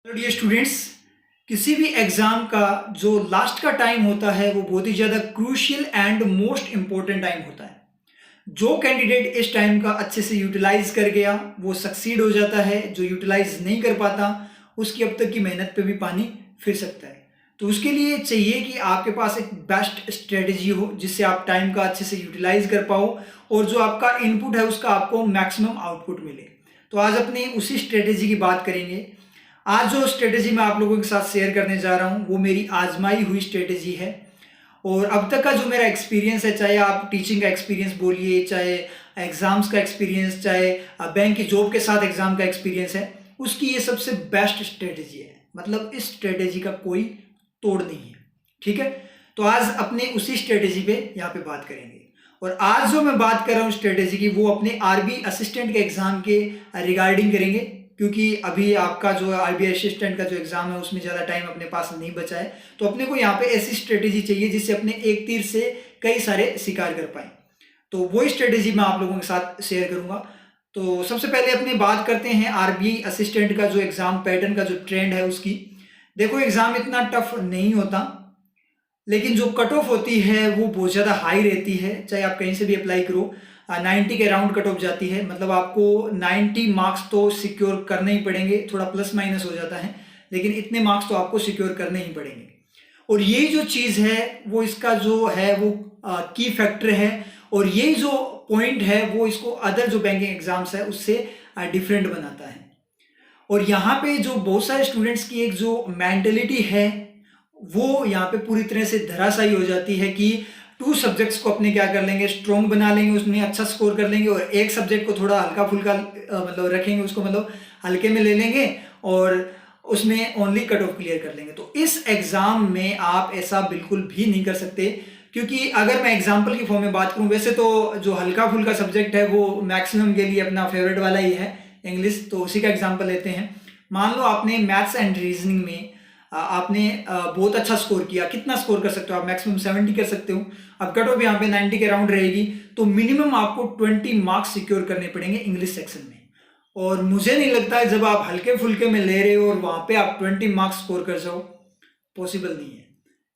Hello dear students. किसी भी exam का जो लास्ट का टाइम होता है वो बहुत ही ज़्यादा crucial and most important time होता है। जो कैंडिडेट इस टाइम का अच्छे से यूटिलाइज कर गया वो सक्सीड हो जाता है। जो यूटिलाइज नहीं कर पाता उसकी अब तक की मेहनत पे भी पानी फिर सकता है। तो उसके लिए चाहिए कि आपके पास एक बेस्ट स्ट्रेटजी हो जिससे आप टाइम का अच्छे से यूटिलाइज कर पाओ और जो आपका इनपुट है उसका आपको मैक्सिमम आउटपुट मिले। तो आज अपने उसी स्ट्रेटजी की बात करेंगे। आज जो स्ट्रेटेजी मैं आप लोगों के साथ शेयर करने जा रहा हूँ वो मेरी आजमाई हुई स्ट्रेटेजी है और अब तक का जो मेरा एक्सपीरियंस है, चाहे आप टीचिंग का एक्सपीरियंस बोलिए, चाहे एग्जाम्स का एक्सपीरियंस, चाहे बैंक की जॉब के साथ एग्जाम का एक्सपीरियंस है, उसकी ये सबसे बेस्ट स्ट्रेटेजी है। मतलब इस स्ट्रेटेजी का कोई तोड़ नहीं है। ठीक है, तो आज अपने उसी स्ट्रेटेजी पे यहाँ पे बात करेंगे। और आज जो मैं बात कर रहा हूँ स्ट्रेटेजी की वो अपने आरबी असिस्टेंट के एग्जाम के रिगार्डिंग करेंगे, क्योंकि अभी आपका जो आरबी असिस्टेंट का जो एग्जाम है उसमें ज़्यादा टाइम अपने पास नहीं बचा है। तो अपने को यहाँ पे ऐसी स्ट्रेटेजी चाहिए जिससे अपने एक तीर से कई सारे शिकार कर पाए। तो वही स्ट्रेटेजी मैं आप लोगों के साथ शेयर करूंगा। तो सबसे पहले अपनी बात करते हैं आरबी असिस्टेंट का जो एग्जाम पैटर्न का जो ट्रेंड है उसकी। देखो, एग्जाम इतना टफ नहीं होता, लेकिन जो कट ऑफ होती है वो बहुत ज़्यादा हाई रहती है। चाहे आप कहीं से भी अप्लाई करो, 90 के अराउंड कट ऑफ जाती है। मतलब आपको 90 मार्क्स तो सिक्योर करने ही पड़ेंगे। थोड़ा प्लस माइनस हो जाता है, लेकिन इतने मार्क्स तो आपको सिक्योर करने ही पड़ेंगे। और ये जो चीज़ है वो इसका जो है वो की फैक्टर है, और ये जो पॉइंट है वो इसको अदर जो बैंकिंग एग्जाम्स है उससे डिफरेंट बनाता है। और यहाँ पे जो बहुत सारे स्टूडेंट्स की एक जो मेंटेलिटी है वो यहाँ पे पूरी तरह से धराशायी हो जाती है कि 2 सब्जेक्ट्स को अपने क्या कर लेंगे, स्ट्रॉन्ग बना लेंगे, उसमें अच्छा स्कोर कर लेंगे, और एक सब्जेक्ट को थोड़ा हल्का फुल्का मतलब रखेंगे, उसको मतलब हल्के में ले लेंगे और उसमें ओनली कट ऑफ क्लियर कर लेंगे। तो इस एग्जाम में आप ऐसा बिल्कुल भी नहीं कर सकते, क्योंकि अगर मैं एग्जाम्पल की फॉर्म में बात करूं, वैसे तो जो हल्का फुल्का सब्जेक्ट है वो मैक्सिमम के लिए अपना फेवरेट वाला ही है, इंग्लिश। तो उसी का एग्जाम्पल लेते हैं। मान लो आपने मैथ्स एंड रीजनिंग में आपने बहुत अच्छा स्कोर किया। कितना स्कोर कर सकते हो आप? मैक्सिमम 70 कर सकते हो। अब कट ऑफ यहाँ पे 90 के अराउंड रहेगी, तो मिनिमम आपको 20 मार्क्स सिक्योर करने पड़ेंगे इंग्लिश सेक्शन में। और मुझे नहीं लगता है जब आप हल्के फुल्के में ले रहे हो और वहां पे आप 20 मार्क्स स्कोर कर जाओ, पॉसिबल नहीं है।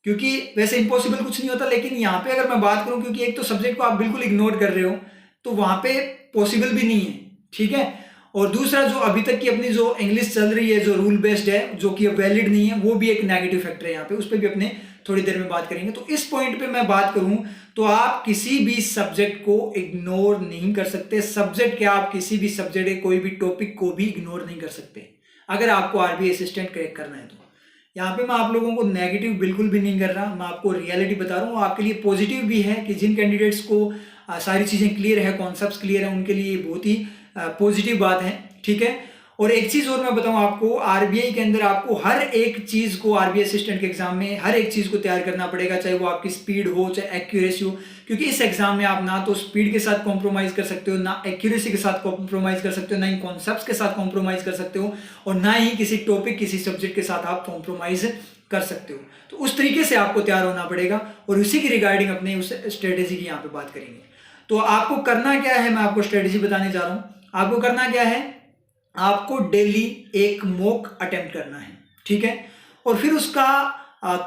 क्योंकि वैसे इम्पॉसिबल कुछ नहीं होता, लेकिन यहाँ पे अगर मैं बात करूं, क्योंकि एक तो सब्जेक्ट को आप बिल्कुल इग्नोर कर रहे हो, तो वहां पे पॉसिबल भी नहीं है। ठीक है, और दूसरा जो अभी तक की अपनी जो इंग्लिश चल रही है जो रूल बेस्ड है, जो कि वैलिड नहीं है, वो भी एक नेगेटिव फैक्टर है यहाँ पे। उस पर भी अपने थोड़ी देर में बात करेंगे। तो इस पॉइंट पे मैं बात करूं तो आप किसी भी सब्जेक्ट को इग्नोर नहीं कर सकते। सब्जेक्ट क्या, आप किसी भी सब्जेक्ट के कोई भी टॉपिक को भी इग्नोर नहीं कर सकते अगर आपको आरबी असिस्टेंट क्रैक करना है। तो यहाँ पे मैं आप लोगों को नेगेटिव बिल्कुल भी नहीं कर रहा, मैं आपको रियलिटी बता रहा हूँ। आपके लिए पॉजिटिव भी है कि जिन कैंडिडेट्स को सारी चीज़ें क्लियर है, कॉन्सेप्ट्स क्लियर है, उनके लिए बहुत ही पॉजिटिव बात है। ठीक है, और एक चीज़ और मैं बताऊं आपको, आरबीआई के अंदर आपको हर एक चीज़ को, आरबीआई असिस्टेंट के एग्जाम में हर एक चीज़ को तैयार करना पड़ेगा, चाहे वो आपकी स्पीड हो, चाहे एक्यूरेसी हो। क्योंकि इस एग्जाम में आप ना तो स्पीड के साथ कॉम्प्रोमाइज कर सकते हो, ना एक्यूरेसी के साथ कॉम्प्रोमाइज कर सकते हो, ना ही कॉन्सेप्ट्स के साथ कॉम्प्रोमाइज कर सकते हो, और ना ही किसी टॉपिक, किसी सब्जेक्ट के साथ आप कॉम्प्रोमाइज कर सकते हो। तो उस तरीके से आपको तैयार होना पड़ेगा, और उसी की रिगार्डिंग अपने उस स्ट्रेटेजी की यहाँ पे बात करेंगे। तो आपको करना क्या है, मैं आपको स्ट्रेटेजी बताने जा रहा हूँ। आपको करना क्या है, आपको डेली एक मॉक अटेम्प्ट करना है। ठीक है, और फिर उसका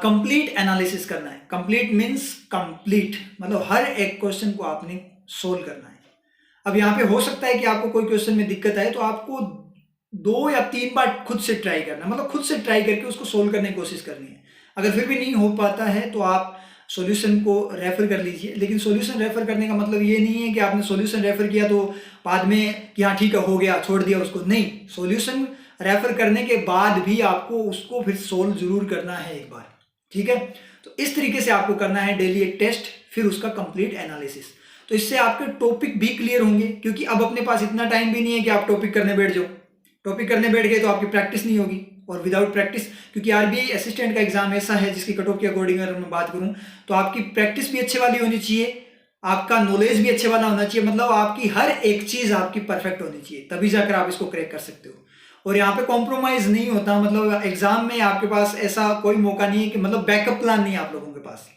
कंप्लीट एनालिसिस करना है। कंप्लीट मीन्स कंप्लीट, मतलब हर एक क्वेश्चन को आपने सोल्व करना है। अब यहाँ पे हो सकता है कि आपको कोई क्वेश्चन में दिक्कत आए, तो आपको 2 या 3 बार खुद से ट्राई करना, मतलब खुद से ट्राई करके उसको सोल्व करने की कोशिश करनी है। अगर फिर भी नहीं हो पाता है तो आप सॉल्यूशन को रेफर कर लीजिए। लेकिन सॉल्यूशन रेफर करने का मतलब ये नहीं है कि आपने सॉल्यूशन रेफर किया तो बाद में कि हाँ ठीक है हो गया, छोड़ दिया उसको। नहीं, सॉल्यूशन रेफर करने के बाद भी आपको उसको फिर सोल्व जरूर करना है एक बार। ठीक है, तो इस तरीके से आपको करना है डेली एक टेस्ट, फिर उसका कंप्लीट एनालिसिस। तो इससे आपके टॉपिक भी क्लियर होंगे, क्योंकि अब अपने पास इतना टाइम भी नहीं है कि आप टॉपिक करने बैठ जाओ। टॉपिक करने बैठ गए तो आपकी प्रैक्टिस नहीं होगी, और विदाउट प्रैक्टिस, क्योंकि आरबीआई असिस्टेंट का एग्जाम ऐसा है जिसकी कट ऑफ के अकॉर्डिंग अगर मैं बात करूं तो आपकी प्रैक्टिस भी अच्छे वाली होनी चाहिए, आपका नॉलेज भी अच्छे वाला होना चाहिए, मतलब आपकी हर एक चीज आपकी परफेक्ट होनी चाहिए, तभी जाकर आप इसको क्रैक कर सकते हो। और यहाँ पे कॉम्प्रोमाइज नहीं होता, मतलब एग्जाम में आपके पास ऐसा कोई मौका नहीं है कि मतलब बैकअप प्लान नहीं है आप लोगों के पास।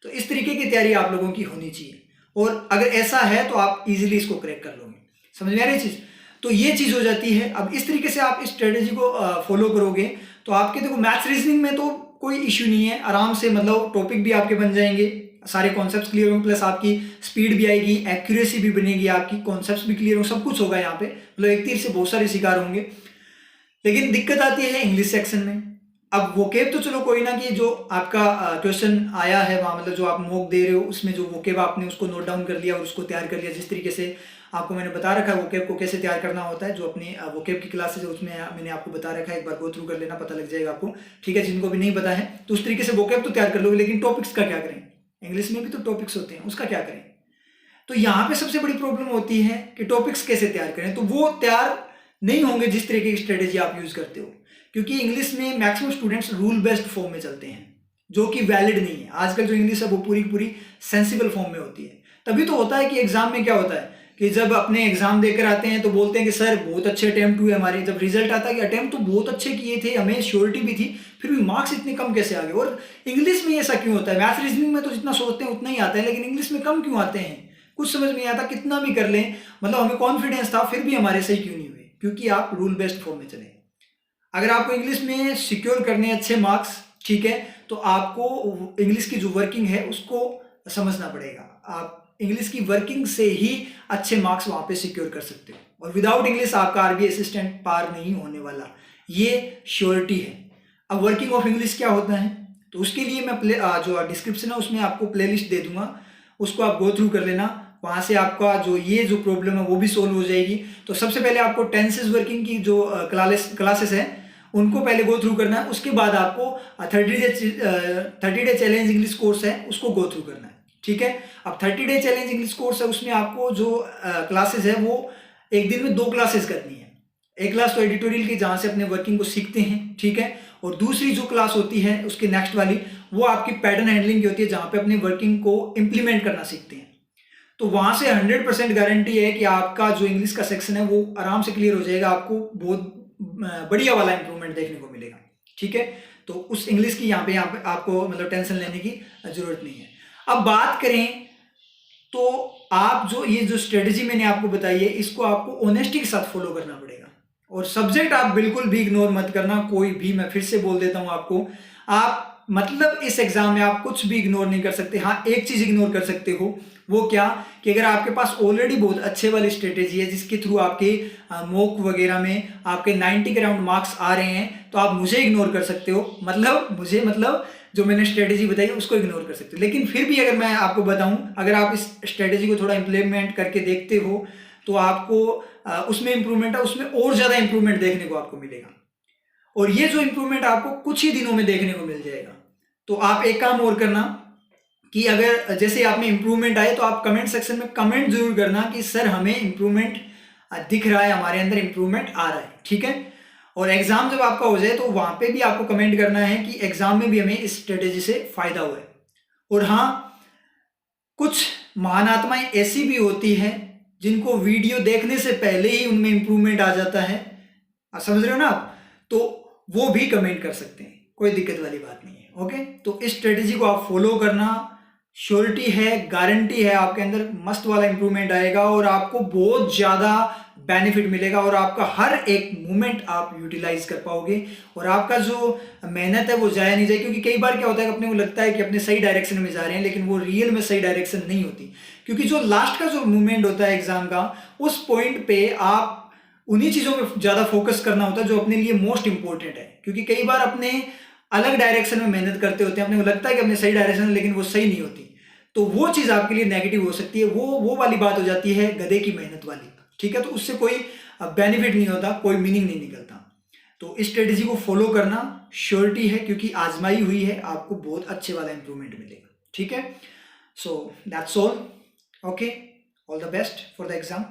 तो इस तरीके की तैयारी आप लोगों की होनी चाहिए, और अगर ऐसा है तो आप इजीली इसको क्रैक कर लोगे। समझ में आ रही चीज? तो ये चीज़ हो जाती है। अब इस तरीके से आप इस स्ट्रेटेजी को फॉलो करोगे तो आपके देखो मैथ्स रीजनिंग में तो कोई इश्यू नहीं है, आराम से मतलब टॉपिक भी आपके बन जाएंगे, सारे कॉन्सेप्ट्स क्लियर होंगे, प्लस आपकी स्पीड भी आएगी, एक्यूरेसी भी बनेगी, आपकी कॉन्सेप्ट्स भी क्लियर होंगे, सब कुछ होगा यहाँ पे, मतलब एक तीर से बहुत सारे शिकार होंगे। लेकिन दिक्कत आती है इंग्लिश सेक्शन में। अब वोकेब तो चलो कोई ना, कि जो आपका क्वेश्चन आया है वहाँ, मतलब जो आप मॉक दे रहे हो उसमें जो वोकेब आपने उसको नोट डाउन कर लिया और उसको तैयार कर लिया, जिस तरीके से आपको मैंने बता रखा है वोकेब को कैसे तैयार करना होता है, जो अपनी वोकेब की क्लासेज है उसमें मैंने आपको बता रखा है, एक बार गो थ्रू कर लेना, पता लग जाएगा आपको, ठीक है। जिनको भी नहीं पता है तो उस तरीके से वोकेब तो तैयार कर लोगे, लेकिन टॉपिक्स का क्या करें, इंग्लिश में भी तो टॉपिक्स होते हैं, उसका क्या करें। तो यहाँ पे सबसे बड़ी प्रॉब्लम होती है कि टॉपिक्स कैसे तैयार करें, तो वो तैयार नहीं होंगे जिस तरीके की स्ट्रेटेजी आप यूज करते हो, क्योंकि इंग्लिश में maximum students rule based form में चलते हैं, जो कि वैलिड नहीं है। आजकल जो इंग्लिश है वो पूरी की पूरी सेंसिबल फॉर्म में होती है। तभी तो होता है कि एग्जाम में क्या होता है कि जब अपने एग्जाम देकर आते हैं तो बोलते हैं कि सर बहुत अच्छे अटेम्प्ट हुए हमारे, जब रिजल्ट आता है कि अटेम्प्ट तो बहुत अच्छे किए थे, हमें श्योरिटी भी थी, फिर भी मार्क्स इतने कम कैसे आ गए। और इंग्लिश में ऐसा क्यों होता है, मैथ रीजनिंग में तो जितना सोचते हैं उतना ही आता है, लेकिन इंग्लिश में कम क्यों आते हैं, कुछ समझ नहीं आता। कितना भी कर लें, मतलब हमें कॉन्फिडेंस था, फिर भी हमारे सही क्यों नहीं हुए, क्योंकि आप रूल बेस्ड फॉर्म में चले। अगर आपको इंग्लिश में सिक्योर करने अच्छे मार्क्स, ठीक है, तो आपको इंग्लिश की जो वर्किंग है उसको समझना पड़ेगा। आप इंग्लिश की वर्किंग से ही अच्छे मार्क्स वहां पे सिक्योर कर सकते हो, और विदाउट इंग्लिश आपका आरबीआई असिस्टेंट पार नहीं होने वाला, ये श्योरिटी है। अब वर्किंग ऑफ इंग्लिश क्या होता है, तो उसके लिए मैं जो डिस्क्रिप्शन है उसमें आपको प्लेलिस्ट दे दूंगा, उसको आप गो थ्रू कर लेना, वहां से आपका जो ये जो प्रॉब्लम है वो भी सोल्व हो जाएगी। तो सबसे पहले आपको टेंसेस वर्किंग की जो क्लासेस है उनको पहले गो थ्रू करना है, उसके बाद आपको 30 डे चैलेंज इंग्लिश कोर्स है उसको गो थ्रू करना है, ठीक है। अब 30 डे चैलेंज इंग्लिश कोर्स है, उसमें आपको जो क्लासेस है वो एक दिन में 2 क्लासेस करनी है। एक क्लास तो एडिटोरियल की जहां से अपने वर्किंग को सीखते हैं, ठीक है, और दूसरी जो क्लास होती है उसके नेक्स्ट वाली वो आपकी पैटर्न हैंडलिंग की होती है, जहां पे अपने वर्किंग को इंप्लीमेंट करना सीखते हैं। तो वहां से 100% गारंटी है कि आपका जो इंग्लिश का सेक्शन है वो आराम से क्लियर हो जाएगा, आपको बहुत बढ़िया वाला इंप्रूवमेंट देखने को मिलेगा, ठीक है। तो उस इंग्लिश की यहाँ पे आपको मतलब टेंशन लेने की जरूरत नहीं है। अब बात करें तो आप जो ये जो स्ट्रेटेजी मैंने आपको बताई है इसको आपको ऑनेस्टी के साथ फॉलो करना पड़ेगा, और सब्जेक्ट आप बिल्कुल भी इग्नोर मत करना, कोई भी, मैं फिर से बोल देता हूं आपको, आप मतलब इस एग्जाम में आप कुछ भी इग्नोर नहीं कर सकते। हाँ, एक चीज इग्नोर कर सकते हो, वो क्या, कि अगर आपके पास ऑलरेडी बहुत अच्छे वाली स्ट्रेटेजी है जिसके थ्रू आपके मॉक वगैरह में आपके 90 के अराउंड मार्क्स आ रहे हैं, तो आप मुझे इग्नोर कर सकते हो, मतलब जो मैंने स्ट्रेटेजी बताई है उसको इग्नोर कर सकते हो। लेकिन फिर भी अगर मैं आपको बताऊं, अगर आप इस स्ट्रेटेजी को थोड़ा इंप्लीमेंट करके देखते हो तो आपको उसमें इंप्रूवमेंट है, उसमें और ज्यादा इंप्रूवमेंट देखने को आपको मिलेगा, और ये जो इंप्रूवमेंट आपको कुछ ही दिनों में देखने को मिल जाएगा। तो आप एक काम और करना कि अगर जैसे आप में इंप्रूवमेंट आए तो आप कमेंट सेक्शन में कमेंट जरूर करना कि सर हमें इंप्रूवमेंट दिख रहा है, हमारे अंदर इंप्रूवमेंट आ रहा है, ठीक है। और एग्जाम जब आपका हो जाए तो वहां पे भी आपको कमेंट करना है कि एग्जाम में भी हमें इस स्ट्रेटेजी से फायदा हुआ है। और हाँ, कुछ महान आत्माएं ऐसी भी होती हैं जिनको वीडियो देखने से पहले ही उनमें इंप्रूवमेंट आ जाता है, आप समझ रहे हो ना आप, तो वो भी कमेंट कर सकते हैं, कोई दिक्कत वाली बात नहीं है, ओके। तो इस स्ट्रेटेजी को आप फॉलो करना, श्योरिटी है, गारंटी है, आपके अंदर मस्त वाला इंप्रूवमेंट आएगा और आपको बहुत ज्यादा बेनिफिट मिलेगा, और आपका हर एक मोमेंट आप यूटिलाइज कर पाओगे, और आपका जो मेहनत है वो जाया नहीं जाए। क्योंकि कई बार क्या होता है कि अपने को लगता है कि अपने सही डायरेक्शन में जा रहे हैं, लेकिन वो रियल में सही डायरेक्शन नहीं होती, क्योंकि जो लास्ट का जो मूवमेंट होता है एग्जाम का, उस पॉइंट पे आप उन्हीं चीजों पे ज्यादा फोकस करना होता है जो अपने लिए मोस्ट इंपॉर्टेंट है। क्योंकि कई बार अपने अलग डायरेक्शन में मेहनत करते होते हैं, अपने को लगता है कि अपने सही डायरेक्शन है, लेकिन वो सही नहीं होती, तो वो चीज आपके लिए नेगेटिव हो सकती है, वो वाली बात हो जाती है गधे की मेहनत वाली, ठीक है। तो उससे कोई बेनिफिट नहीं होता, कोई मीनिंग नहीं निकलता। तो इस स्ट्रेटेजी को फॉलो करना, श्योरिटी है, क्योंकि आजमाई हुई है, आपको बहुत अच्छे वाला इंप्रूवमेंट मिलेगा, ठीक है। So that's all, okay, all the best for the exam.